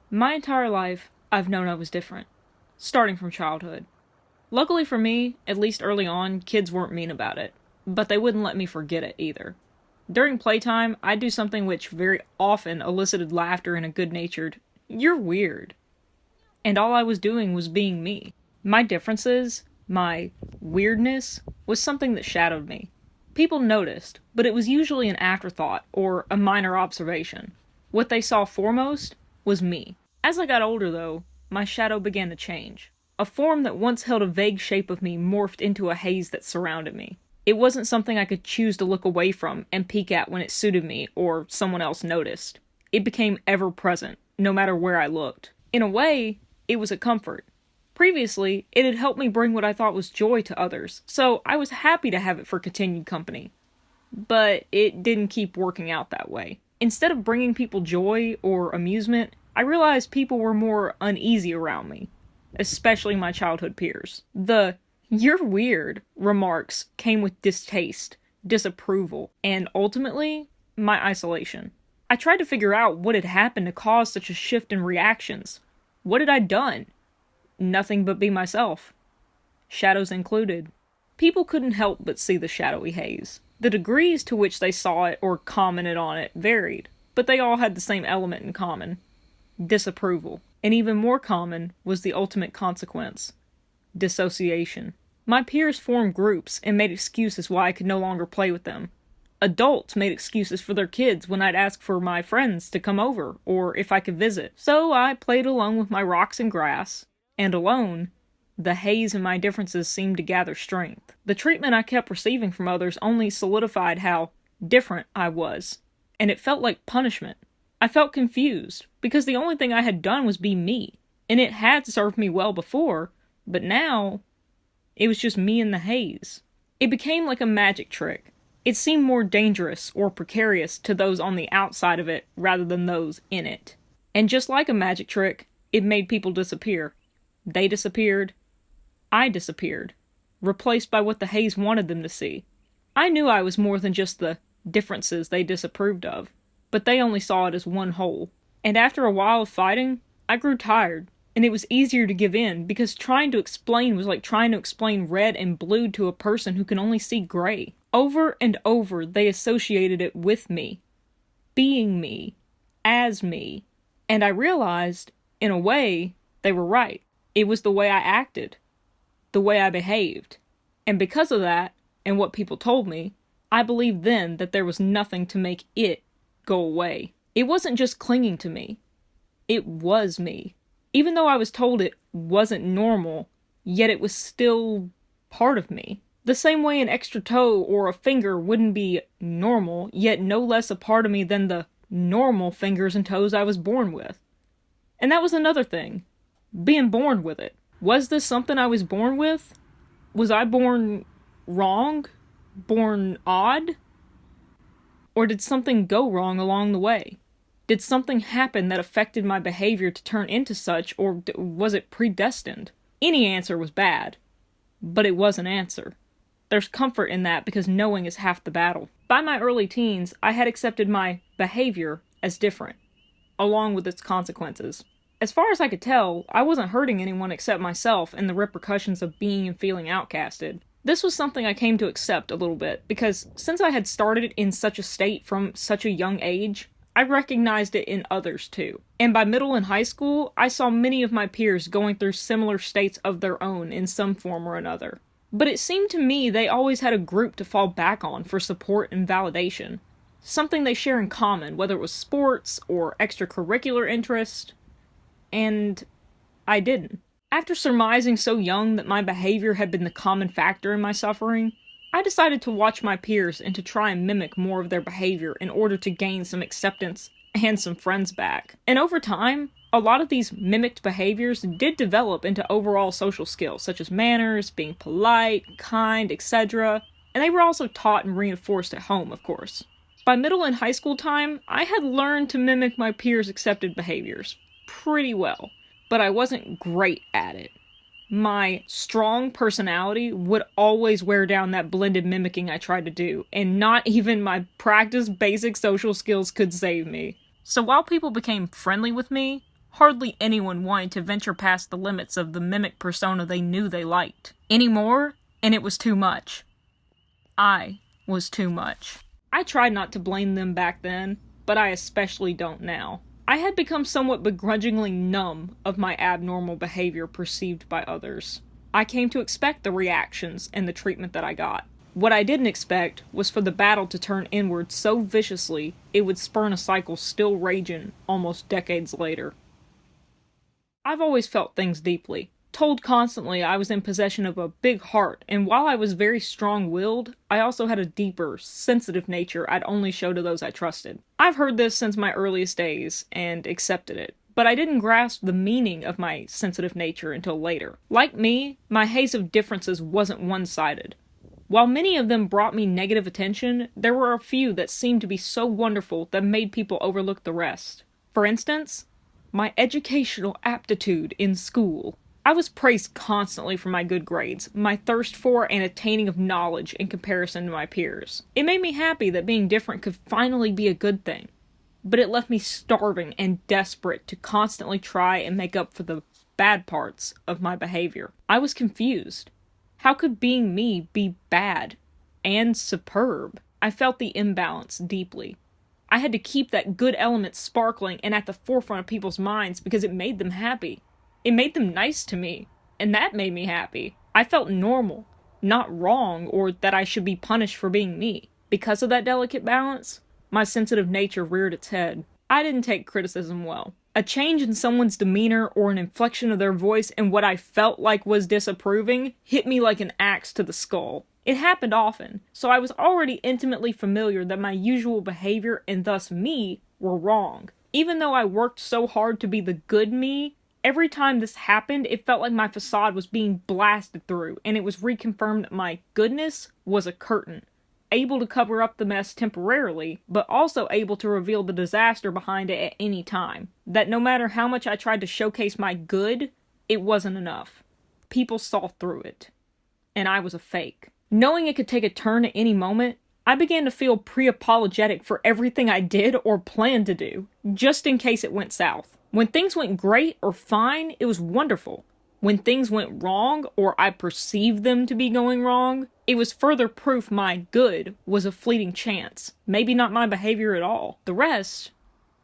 My entire life, I've known I was different, starting from childhood. Luckily for me, at least early on, kids weren't mean about it, but they wouldn't let me forget it either. During playtime, I'd do something which very often elicited laughter and a good natured, "You're weird." And all I was doing was being me. My differences, my weirdness, was something that shadowed me. People noticed, but it was usually an afterthought or a minor observation. What they saw foremost was me. As I got older, though, my shadow began to change. A form that once held a vague shape of me morphed into a haze that surrounded me. It wasn't something I could choose to look away from and peek at when it suited me or someone else noticed. It became ever present, no matter where I looked. In a way, it was a comfort. Previously, it had helped me bring what I thought was joy to others, so I was happy to have it for continued company. But it didn't keep working out that way. Instead of bringing people joy or amusement, I realized people were more uneasy around me, especially my childhood peers. The "you're weird" remarks came with distaste, disapproval, and ultimately, my isolation. I tried to figure out what had happened to cause such a shift in reactions. What had I done? Nothing but be myself. Shadows included. People couldn't help but see the shadowy haze. The degrees to which they saw it or commented on it varied, but they all had the same element in common: disapproval. And even more common was the ultimate consequence: dissociation. My peers formed groups and made excuses why I could no longer play with them. Adults made excuses for their kids when I'd ask for my friends to come over or if I could visit. So I played alone with my rocks and grass, and alone, the haze in my differences seemed to gather strength. The treatment I kept receiving from others only solidified how different I was, and it felt like punishment. I felt confused, because the only thing I had done was be me, and it had served me well before, but now, it was just me in the haze. It became like a magic trick. It seemed more dangerous or precarious to those on the outside of it rather than those in it. And just like a magic trick, it made people disappear. They disappeared. I disappeared, replaced by what the haze wanted them to see. I knew I was more than just the differences they disapproved of, but they only saw it as one whole. And after a while of fighting, I grew tired, and it was easier to give in because trying to explain was like trying to explain red and blue to a person who can only see gray. Over and over, they associated it with me, being me, as me, and I realized, in a way, they were right. It was the way I acted, the way I behaved, and because of that, and what people told me, I believed then that there was nothing to make it go away. It wasn't just clinging to me. It was me. Even though I was told it wasn't normal, yet it was still part of me. The same way an extra toe or a finger wouldn't be normal, yet no less a part of me than the normal fingers and toes I was born with. And that was another thing. Being born with it. Was this something I was born with? Was I born wrong? Born odd? Or did something go wrong along the way? Did something happen that affected my behavior to turn into such, or was it predestined? Any answer was bad, but it was an answer. There's comfort in that because knowing is half the battle. By my early teens, I had accepted my behavior as different, along with its consequences. As far as I could tell, I wasn't hurting anyone except myself and the repercussions of being and feeling outcasted. This was something I came to accept a little bit, because since I had started in such a state from such a young age, I recognized it in others too. And by middle and high school, I saw many of my peers going through similar states of their own in some form or another. But it seemed to me they always had a group to fall back on for support and validation. Something they share in common, whether it was sports or extracurricular interest. And I didn't. After surmising so young that my behavior had been the common factor in my suffering, I decided to watch my peers and to try and mimic more of their behavior in order to gain some acceptance and some friends back. And over time, a lot of these mimicked behaviors did develop into overall social skills, such as manners, being polite, kind, etc., and they were also taught and reinforced at home, of course. By middle and high school time, I had learned to mimic my peers' accepted behaviors pretty well, but I wasn't great at it. My strong personality would always wear down that blended mimicking I tried to do, and not even my practiced basic social skills could save me. So while people became friendly with me, Hardly anyone wanted to venture past the limits of the mimic persona they knew they liked. Anymore, and it was too much. I was too much. I tried not to blame them back then, but I especially don't now. I had become somewhat begrudgingly numb of my abnormal behavior perceived by others. I came to expect the reactions and the treatment that I got. What I didn't expect was for the battle to turn inward so viciously it would spurn a cycle still raging almost decades later. I've always felt things deeply. Told constantly I was in possession of a big heart, and while I was very strong-willed, I also had a deeper, sensitive nature I'd only show to those I trusted. I've heard this since my earliest days, and accepted it, but I didn't grasp the meaning of my sensitive nature until later. Like me, my haze of differences wasn't one-sided. While many of them brought me negative attention, there were a few that seemed to be so wonderful that made people overlook the rest. For instance, my educational aptitude in school. I was praised constantly for my good grades, my thirst for and attaining of knowledge in comparison to my peers. It made me happy that being different could finally be a good thing, but it left me starving and desperate to constantly try and make up for the bad parts of my behavior. I was confused. How could being me be bad and superb? I felt the imbalance deeply. I had to keep that good element sparkling and at the forefront of people's minds because it made them happy. It made them nice to me, and that made me happy. I felt normal, not wrong, or that I should be punished for being me. Because of that delicate balance, my sensitive nature reared its head. I didn't take criticism well. A change in someone's demeanor or an inflection of their voice in what I felt like was disapproving hit me like an axe to the skull. It happened often, so I was already intimately familiar that my usual behavior and thus me were wrong. Even though I worked so hard to be the good me, every time this happened, it felt like my facade was being blasted through, and it was reconfirmed that my goodness was a curtain, able to cover up the mess temporarily, but also able to reveal the disaster behind it at any time. That no matter how much I tried to showcase my good, it wasn't enough. People saw through it, and I was a fake. Knowing it could take a turn at any moment, I began to feel pre-apologetic for everything I did or planned to do, just in case it went south. When things went great or fine, it was wonderful. When things went wrong, or I perceived them to be going wrong, it was further proof my good was a fleeting chance. Maybe not my behavior at all. The rest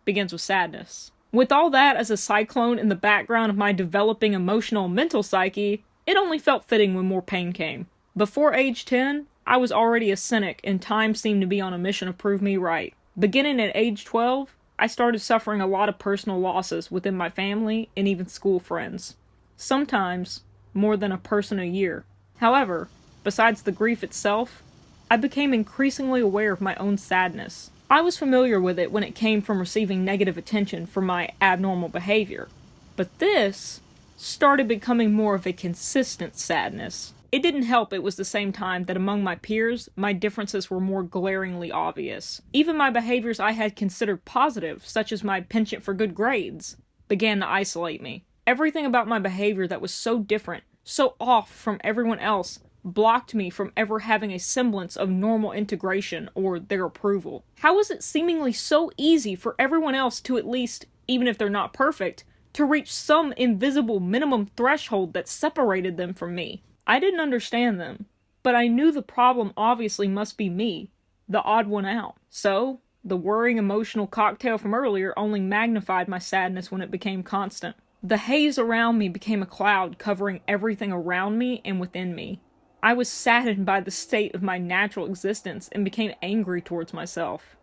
begins with sadness. With all that as a cyclone in the background of my developing emotional and mental psyche, it only felt fitting when more pain came. Before age 10, I was already a cynic, and time seemed to be on a mission to prove me right. Beginning at age 12, I started suffering a lot of personal losses within my family and even school friends. Sometimes more than a person a year. However, besides the grief itself, I became increasingly aware of my own sadness. I was familiar with it when it came from receiving negative attention for my abnormal behavior. But this started becoming more of a consistent sadness. It didn't help it was the same time that among my peers, my differences were more glaringly obvious. Even my behaviors I had considered positive, such as my penchant for good grades, began to isolate me. Everything about my behavior that was so different, so off from everyone else, blocked me from ever having a semblance of normal integration or their approval. How was it seemingly so easy for everyone else to at least, even if they're not perfect, to reach some invisible minimum threshold that separated them from me? I didn't understand them, but I knew the problem obviously must be me, the odd one out. So, the worrying emotional cocktail from earlier only magnified my sadness when it became constant. The haze around me became a cloud covering everything around me and within me. I was saddened by the state of my natural existence and became angry towards myself.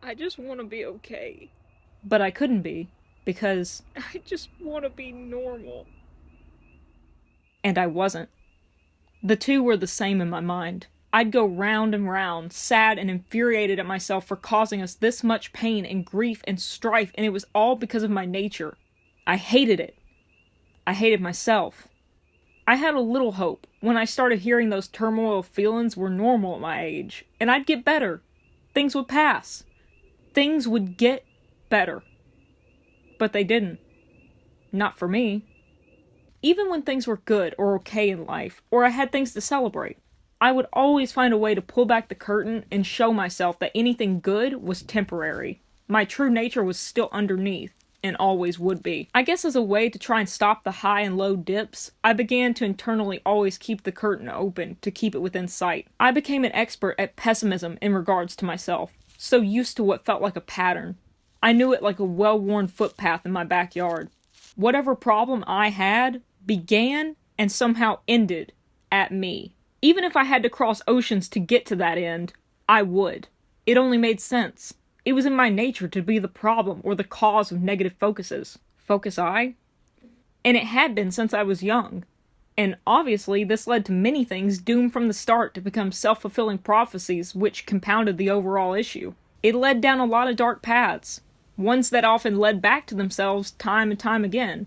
I just want to be okay. But I couldn't be, because I just want to be normal. And I wasn't. The two were the same in my mind. I'd go round and round, sad and infuriated at myself for causing us this much pain and grief and strife, and it was all because of my nature. I hated it. I hated myself. I had a little hope when I started hearing those turmoil feelings were normal at my age, and I'd get better. Things would pass. Things would get better. But they didn't. Not for me. Even when things were good or okay in life, or I had things to celebrate, I would always find a way to pull back the curtain and show myself that anything good was temporary. My true nature was still underneath, and always would be. I guess as a way to try and stop the high and low dips, I began to internally always keep the curtain open to keep it within sight. I became an expert at pessimism in regards to myself, so used to what felt like a pattern. I knew it like a well-worn footpath in my backyard. Whatever problem I had began and somehow ended at me. Even if I had to cross oceans to get to that end, I would. It only made sense. It was in my nature to be the problem or the cause of negative focuses. Focus I? And it had been since I was young. And obviously, this led to many things doomed from the start to become self-fulfilling prophecies which compounded the overall issue. It led down a lot of dark paths. Ones that often led back to themselves time and time again.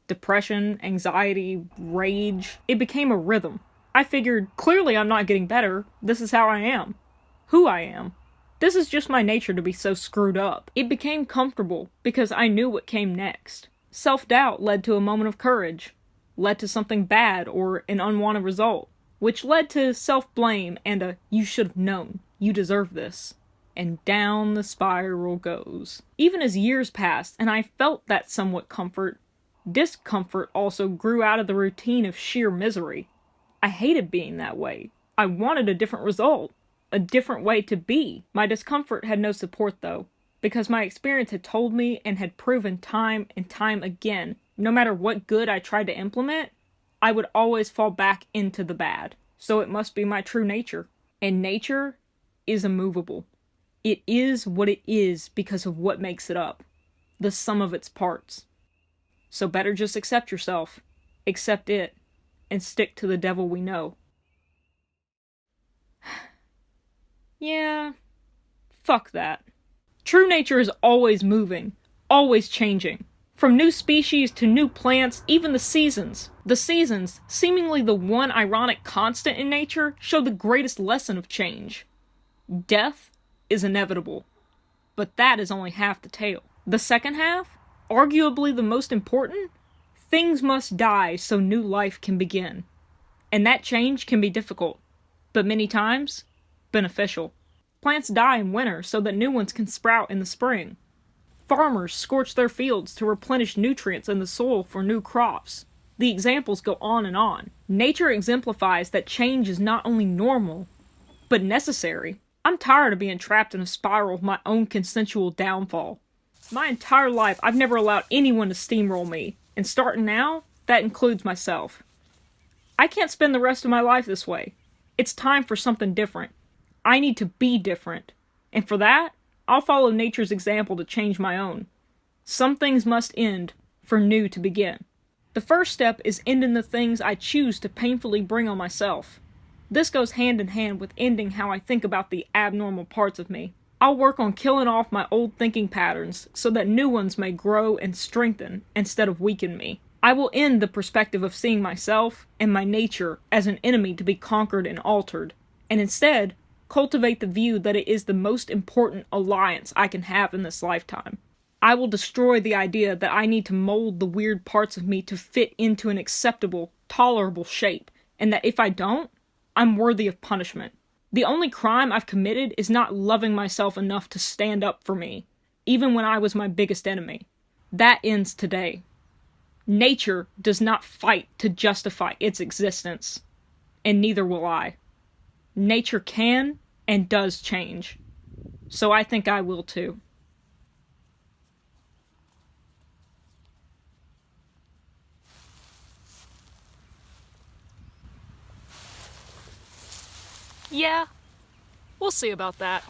Depression, anxiety, rage. It became a rhythm. I figured, clearly I'm not getting better. This is how I am. Who I am. This is just my nature to be so screwed up. It became comfortable because I knew what came next. Self-doubt led to a moment of courage. Led to something bad or an unwanted result. Which led to self-blame and a, you should have known. You deserve this. And down the spiral goes. Even as years passed and I felt that somewhat comfort, discomfort also grew out of the routine of sheer misery. I hated being that way. I wanted a different result. A different way to be. My discomfort had no support though, because my experience had told me and had proven time and time again, no matter what good I tried to implement, I would always fall back into the bad. So it must be my true nature. And nature is immovable. It is what it is because of what makes it up. The sum of its parts. So better just accept yourself. Accept it. And stick to the devil we know. Yeah. Fuck that. True nature is always moving. Always changing. From new species to new plants, even the seasons. The seasons, seemingly the one ironic constant in nature, show the greatest lesson of change. Death is inevitable. But that is only half the tale. The second half, arguably the most important, things must die so new life can begin. And that change can be difficult, but many times, beneficial. Plants die in winter so that new ones can sprout in the spring. Farmers scorch their fields to replenish nutrients in the soil for new crops. The examples go on and on. Nature exemplifies that change is not only normal, but necessary. I'm tired of being trapped in a spiral of my own consensual downfall. My entire life, I've never allowed anyone to steamroll me, and starting now, that includes myself. I can't spend the rest of my life this way. It's time for something different. I need to be different. And for that, I'll follow nature's example to change my own. Some things must end for new to begin. The first step is ending the things I choose to painfully bring on myself. This goes hand in hand with ending how I think about the abnormal parts of me. I'll work on killing off my old thinking patterns so that new ones may grow and strengthen instead of weaken me. I will end the perspective of seeing myself and my nature as an enemy to be conquered and altered, and instead cultivate the view that it is the most important alliance I can have in this lifetime. I will destroy the idea that I need to mold the weird parts of me to fit into an acceptable, tolerable shape, and that if I don't, I'm worthy of punishment. The only crime I've committed is not loving myself enough to stand up for me, even when I was my biggest enemy. That ends today. Nature does not fight to justify its existence, and neither will I. Nature can and does change, so I think I will too. Yeah, we'll see about that.